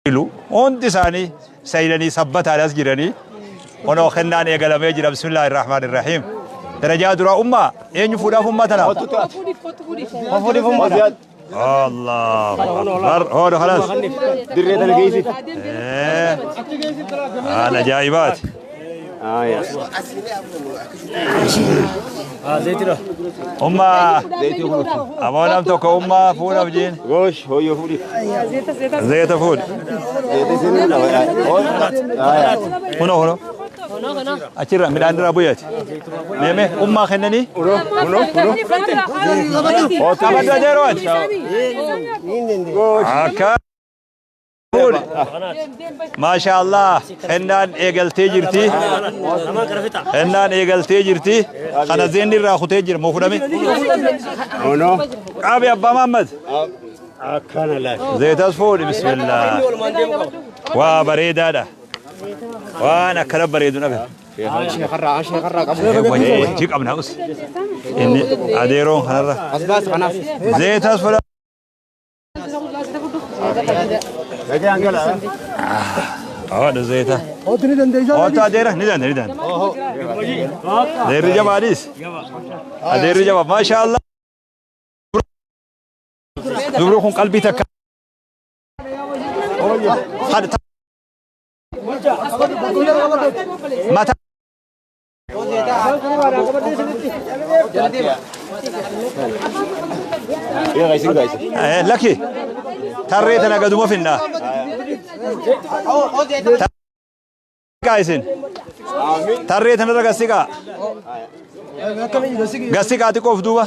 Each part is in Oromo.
ilu ondi sani sayyidani sabbata alas jirani ono khennan egalame jira bismillahir rahmanir rahim daraja dura umma enyu fuda ummatana الله أكبر هون خلاص دريت الجيزي أنا جايبات زيتنا أمة أمانة توك أمة فول أبجين غوش هو يفولي زيت فول هنا أشيرا من عند ربويات ميمة أمة خنني كابد رجروت ما شاء الله خنان إيجل تجرتي خنان إيجل تجرتي خنا زين الراخو تجر مفهومي هنا أبي أبا محمد زيت أصفور بسم الله وبريد هذا وانا كلب بريد نبي عشان خرّا جيك أبنا أس إني أديرون خنرة زيت أصفور هذا زيته أوتا ديره ندان دير جباريس دير جبار ما شاء الله دبركم قلبي تك متى لكي تريتنا قدوم فينا قايسين تريتنا رقصيكا قصيكا تكوف دوبا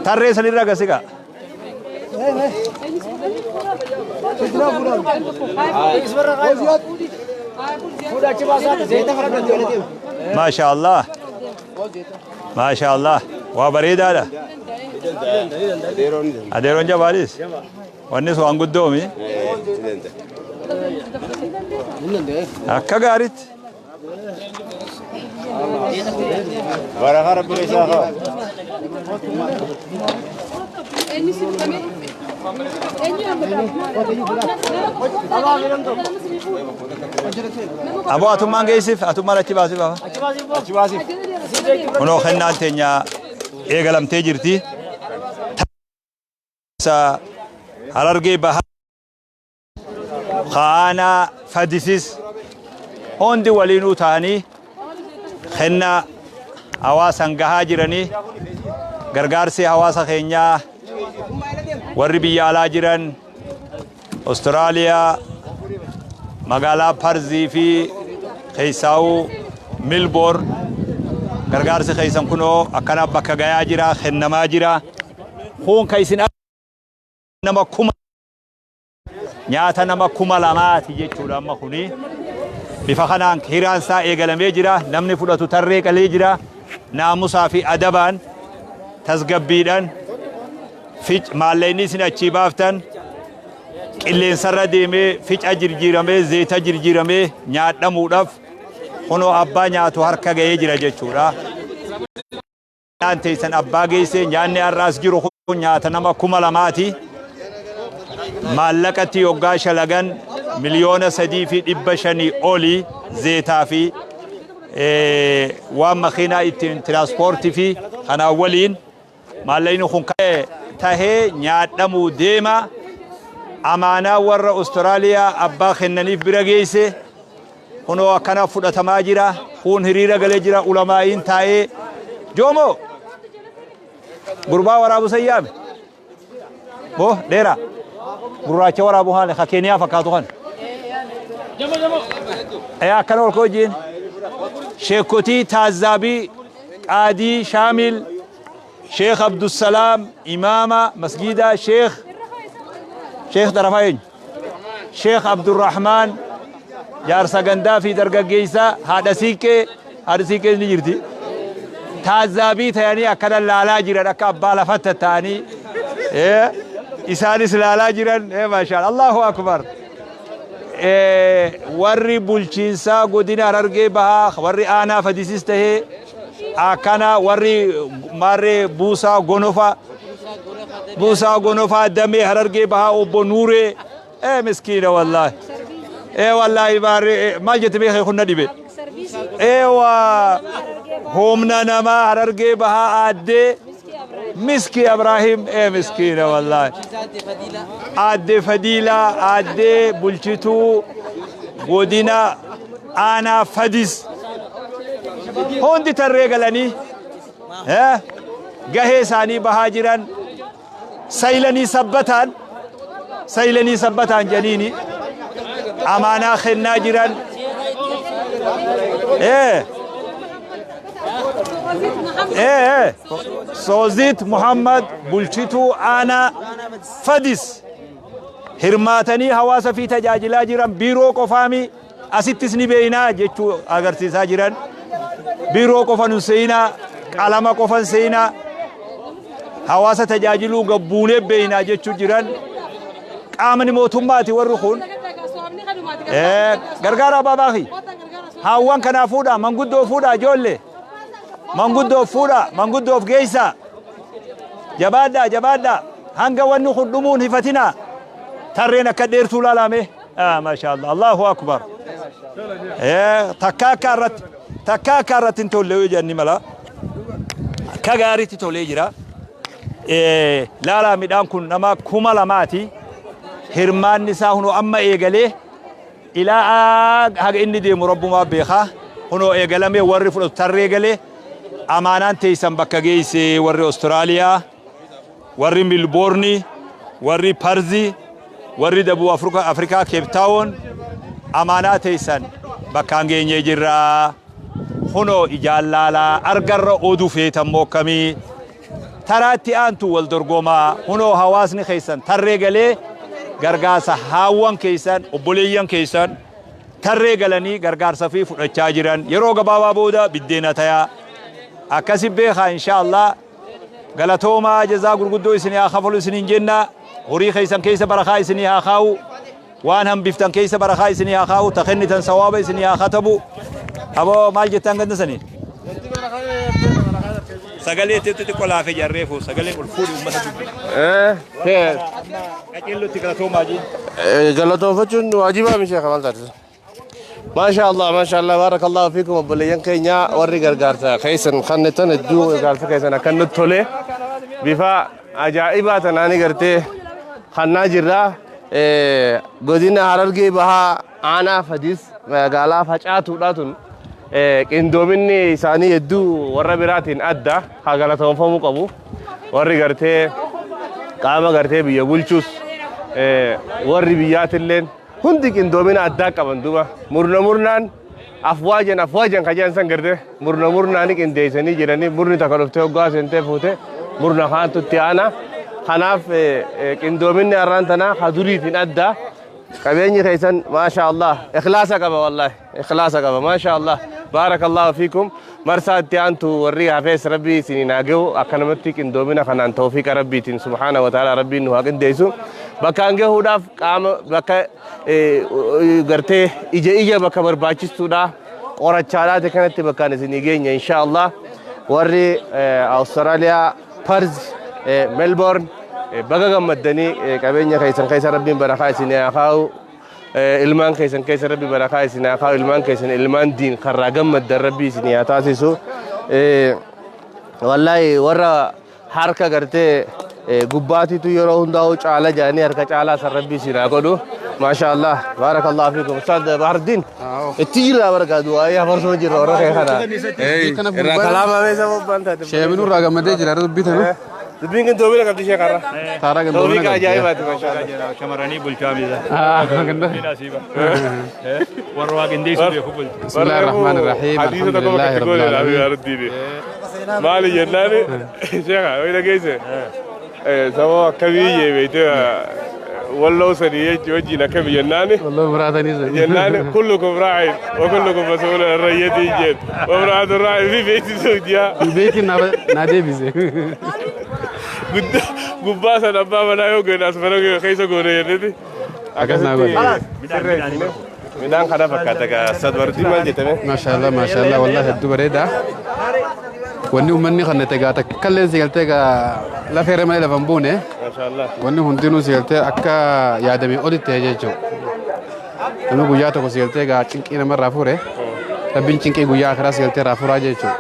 تريتنا رقصيكا ما شاء الله ما شاء الله وبريد هذا أديرون جباريس والناس وانقود دومي أكا قارت ورقة ربي ليساها أبو أتومان جيسف أتومان أتباسي بابا أتباسي منو خنان تينيا إيغلام تيجرتي سا هررجي بها خانا فديسيس هوندي ولينو تاني خنا هواسان جهاجرني غرغارسي هواسا خينيا warri biyya alaa jiran Austraaliyaa magaalaa Parzii fi Keessaa'u Milbourne gargaarsi keessan kunoo akkana bakka gayaa jira kennamaa jira kun kaisin nama kuma nyaata nama kuma lamaati jechuudha amma kuni bifa kanaan hiraan isaa eegalamee jira namni fudhatu tarree qalee jira naamusaa fi adabaan tasgabbiidhaan fic maalleeni sin achi baaftan qilleensarra deemee fica jirjiiramee zeeta jirjiiramee nyaadhamuudhaaf kunoo abbaa nyaatu harka ga'ee jira jechuudha. Teessan abbaa geessee nyaanni har'aas jiru kun nyaata nama kuma lamaati. Maallaqatti yoggaa shalagan miliyoona 3.5 olii zeetaa fi waan makiinaa ittiin tiraanspoortii fi kanaan waliin maalleeni kun ka'ee tahee nyaadhamuu deema amaanaa warra Austraaliyaa abbaa kennaniif bira geesse kunoo akkana fudhatamaa jira kun hiriira galee jira ulamaa'iin taa'ee joomo gurbaa waraabu sayyaame boo dheeraa gurraacha waraabu haale ka keeniyaa fakkaatu kan akkana ol koojiin sheekotii taazaabii qaadii shaamil شيخ عبد السلام إمامة مسجدة شيخ طرفين شيخ عبد الرحمن جارسا غندا في درجة جيسا هذا سيكي نجرتي تازابي ثاني أكل اللالا جيران أكاب بالا فتة ثاني إساني سلالا جيران ما شاء الله الله أكبر ورّي بولشينسا قدنا ررقي بها ورّي آنا فديسيسته akana warri marre buusaa gonofa damee harargee bahaa obbo Nuuree ايه مسكينة والله ايه والله باري ما جت بيه خلنا دي بيه ايوه همنا نما هررجي بها عدي مسكي ابراهيم ايه مسكينة والله عدي فديلة عدي بلشتو ودينا انا فديس هون دي تريقلني ها جهي ساني بهاجران سيلني سبتان جنيني امانا خنا جيران ايه سوزيت محمد بلشتو انا فديس هرماتني حواسا في تجاجلا جيران بيرو قفامي اسيتسني بينا جچو اگرسيسا جيران بيرو قفن سينا قلما قفن سينا حواسا تجاجلو غبونه بينا جچو جيران قامني موتوماتي ورخون غرغارا باباخي هاوان كنا فودا منغدو فودا جولي منغدو فودا منغدو فجيسا جبادا هانغا ونو خدمون هفتنا ترينا كدير طولالامه ما شاء الله الله اكبر تكاكرت انتولي جاني ملا كغاريتي تولي جرا لا ميدان كن نما كومالا ماتي هرمان نساء هنو اما ايغالي الى حق اني دي مربما بيخا هنو ايغالامي وري فلو تريغالي امانان تيسن بكاغيسي وري استراليا وري ميلبورني وري بارزي وري دبو افريكا كيب تاون امانات تيسن بكانغي نيجرا هنو اجالالا ارغر اودو فيتم موكمي تراتي انتو والدرغوما هنو حواسني خيسن تريغالي غرغاسا هاوان كيسان وبوليان كيسان تريغالني غرغارسا في فدچا جيران يرو غبابا بودا بدينا تيا اكاسي بيخا ان شاء الله غلطوما جزا غرغدو اسني اخفلو اسني جنة هوري خيسان كيس برخا اسني اخاو وان هم بيفتن كيس برخا اسني اخاو تخنيتن ثواب اسني اخاتبو ابو مال جتان غدسني سغالي تيتي كولا في جريفو سغالي الفود خير اكيلو تكلاتوما جي غلطو فچن واجبا من شيخ مال ما شاء الله بارك الله فيكم ابليان كينيا وري غرغارتا خيسن خنتن ادو غارتا خيسن كن تولي بفا عجائبات ناني غرتي خنا جرا غودينا هررغي بها انا فديس غالا فچاتو داتون قندومني ثاني يدو ور براتين ادا غلطون فمو قبو وري غرتي قام غرتي بيا بولچوس وري بياتلن هندي قندومنا ادا قبندوبا مرنان افواجن كجان سنغرده مرناني قنديسني جيراني مرني تكلفتو غاسنته فوته مرنا خانتو تيانا خناف قندومني ارانتنا حضوريتين ادا كبيني خيسن ما شاء الله اخلاصك والله اخلاصك ما شاء الله بارك الله فيكم مرسات تيانتو وري حفيظ ربي سنيناغو اكنمتك اندومنا خنان توفيق ربي تين سبحانه وتعالى ربي نو حقن ديسو بكانغه هوداف قام بك غرتي ايجا بك برباچستودا قرچالات كانت بكان سنيغين ان شاء الله وري استراليا بارز ملبورن بغا مدني كبيني خيسن ربي بركاي سنياخاو ilman kaysan rabbi baraka isina ka ilman kaysan ilman din kharagam mad rabbi isina taasisu wallahi wara harka garte gubbati tu yoro hundao chala jani harka chala sar rabbi sina godu ما شاء الله بارك الله فيكم استاذ بحر الدين التجيلا بركه دعاء يا فرسو جيرو رخنا اي كلام ما سبب بنت شيء منو راغ مدي جرا ربيتنا دبين كنت دوبي لك شيء كره تارا كنت دوبي کا عجائبات ما شاء الله شمراني بلچامي كندا نصيبه وروا گندي سو بل بسم الله الرحمن الرحيم الحمد لله رب العالمين مالي جناني شيخ وين جايزه سوا كبيه بيته والله سنيه جوجي لك جناني والله مرادني جناني كلكم راعي وكلكم مسؤول عن رعيته جد ومراد الراعي في بيت زوجها في بيت نادي بيزي غباسه نبا بنا يوغ ناس فرغ خيسه غوري يدي اكسنا غوري ميدان خدا فكاتك استاذ وردي مال جتمه ما شاء الله والله هدو بريده wanni ummanni kannate gaa takkallee sigaltee gaa lafeere malee lafan buune Mashallah. wanni hundinuu sigaltee akka yaadamee olitti jechuudha. Namni guyyaa tokko sigaltee gaa cinqii namarraa fuure rabbiin cinqii guyyaa akaraa sigaltee irraa fuuraa jechuudha.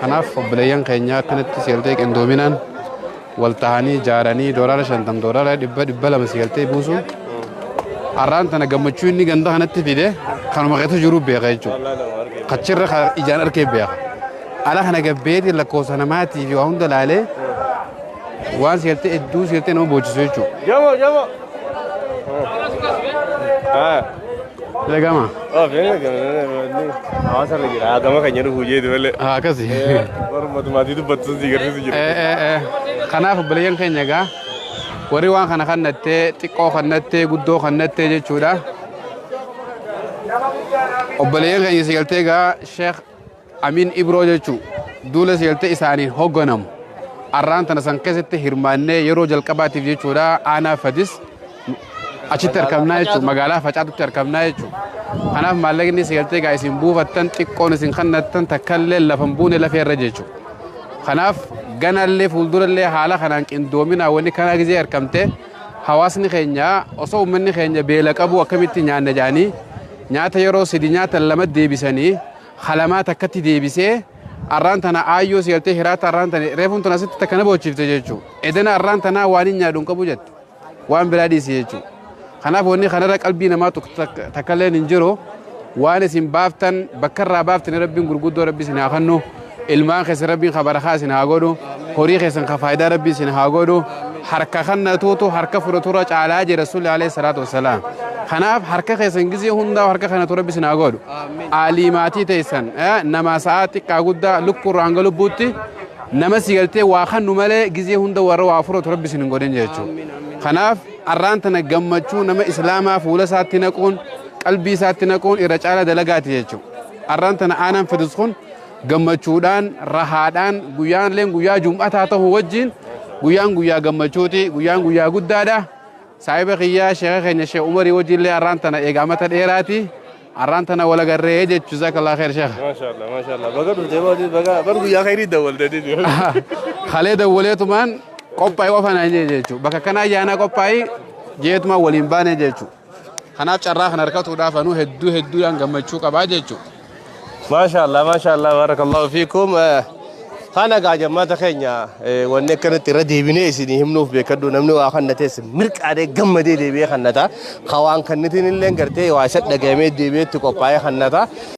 Kanaaf obboleeyyan keenya akkanatti sigaltee qindoominaan wal tahanii jaaranii $50 $100 sigaltee buusuun arraan tana gammachuu inni ganda kanatti fide kanuma keessa jiru beeka jechuudha. Kachirra ijaan arkee beeka. Ala kana gabbeeti lakkoofsa namaatii fi waa hunda laalee waan sigaltee hedduu sigaltee nama boochisu jechuudha. Jamo. Legama. Hawaasa irra jira. Gama kan jedhu hojjeetu malee. Akkasi. Warra dubbattu si garsiisu jira. Kanaaf obboleeyyan keenya egaa warri waan kana kannattee xiqqoo kannattee guddoo kannattee jechuudha. Obboleeyyan keenya sigaltee egaa Sheekh Amin Ibroo jechuudha. Duula sigaltee isaaniin hogganamu. Arraan tana san keessatti hirmaannee yeroo jalqabaatiif jechuudha aanaa Fadis achitti argamnaa jechuudha. Magaalaa Facaatutti argamnaa jechuudha. Kanaaf maallaqni sigaltee egaa isin buufattan xiqqoon isin kannattan takkallee lafan buune lafeerra jechuudha. Kanaaf ganallee fuuldurallee haala kanaan qindoominaa wanni kana gizee argamte hawaasni keenya osoo uummanni keenya beela qabu akkamitti nyaanna jaanii nyaata yeroo sidi nyaata lama deebisanii halamaa takkatti deebisee arraan tana aayyoo sigaltee hiraata arraan tana reefuun tana asitti takkana bochiifte jechuudha. Edena arraan tanaa waan hin nyaadhuun qabu jette waan biraa dhiisi jechuudha. Kanaaf wanni kanarra qalbii namaa takkalleen hin jiru waan isin baaftan bakkarraa baaftan rabbiin gurguddoo rabbi isin haa kennu. Ilmaan keessa rabbiin kabarakaa isin haa godhu horii keessan ka faayidaa rabbii isin haa godhu harka kannatuutu harka fudhaturra caalaa jira Rasuulli alayhi salaatu wassalaam. Kanaaf harka keessan gizee hundaa harka kannatu rabbi isin haa godhu. Alimaatii teessan nama sa'a xiqqaa guddaa lukkurraa hanga lubbuutti nama sigaltee waa kannu malee gizee hunda warra waa fudhatu rabbi isin hin godhin jechuudha. Kanaaf arraan tana gammachuu nama islaamaa fuula isaatti naquun qalbii isaatti naquun irra caala dalagaati jechuudha. Arraan tana aanaan Fadis kun gammachuudhaan rahaadhaan guyyaan guyyaa jum'ataa ta'u wajjin guyyaan guyyaa gammachuuti guyyaan guyyaa guddaadha. Saahiba kiyyaa sheekha keenya Sheekh Umarii wajjillee arraan tana eegamata dheeraati. Arraan tana wala garree jechu jazakallahu khair sheekh. Mashallah. Baga dhufte baga guyyaa khairii dawwaltee. Khalee dawwaleetumaan qophaa'ee ofanaa jechuudha. Bakka kanaa yaana qophaa'ee jeetumaan waliin baane jechuudha. Kanaaf carraa kan harkatuudhaaf anuu hedduudhaan gammachuu qabaa jechuudha. Mashallah, barakallahu fiikum. Kana gaa jammaata keenya wanni akkanatti irra deebinee isinii himnuuf beekadhu namni waa kannatees mirqaadhee gammadee deebi'ee kannata. Kawaan kannitiin illee gartee waa isa dhagahamee deebi'eetti qophaa'ee kannata.